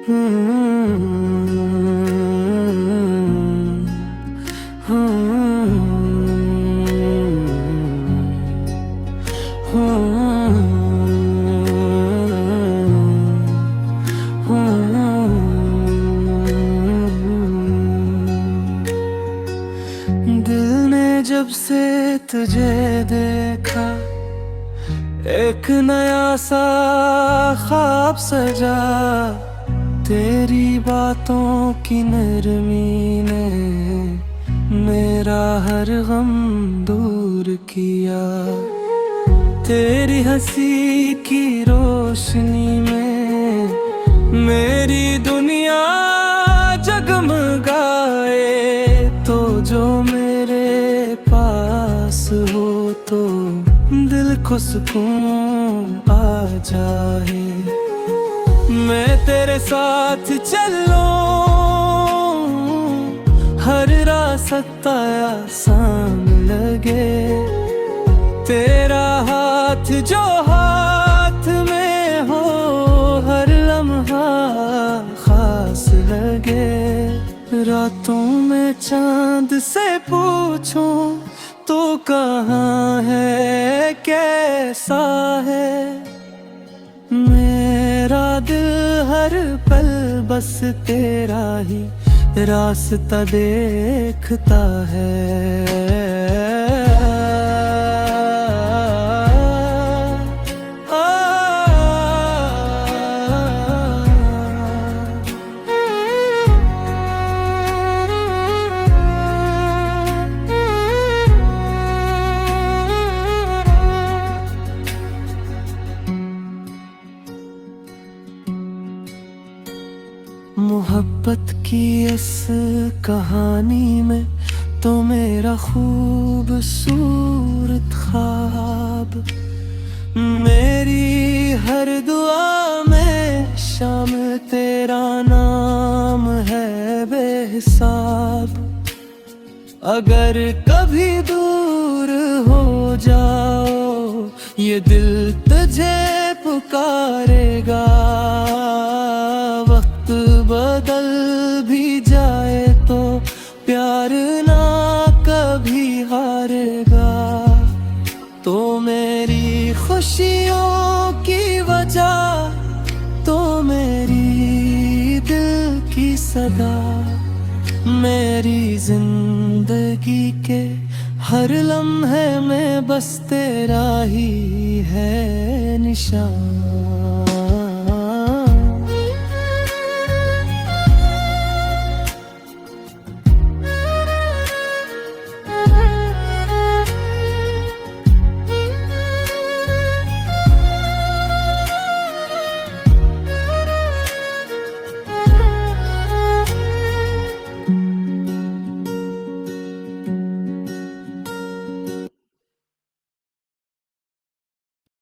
दिल ने जब से तुझे देखा, एक नया सा ख्वाब सजा। तेरी बातों की नरमी ने मेरा हर गम दूर किया। तेरी हंसी की रोशनी में मेरी दुनिया जगमगाए। तो जो मेरे पास हो तो दिल को सुकून आ जाए। मैं तेरे साथ चलूं, हर रास्ता आसान लगे। तेरा हाथ जो हाथ में हो, हर लम्हा खास लगे। रातों में चांद से पूछूं तो कहाँ है, कैसा है। मेरा दिल हर पल बस तेरा ही रास्ता देखता है। मोहब्बत की इस कहानी में तो मेरा खूबसूरत ख्वाब, मेरी हर दुआ में शामिल तेरा नाम है बेहिसाब। अगर कभी दूर हो जाओ, ये दिल तुझे पुकारेगा। वक्त बदल भी जाए तो प्यार ना कभी हारेगा। तो मेरी खुशियों की वजह, तो मेरी दिल की सदा, मेरी जिंदगी के हर लम्हे में बस तेरा ही है निशान।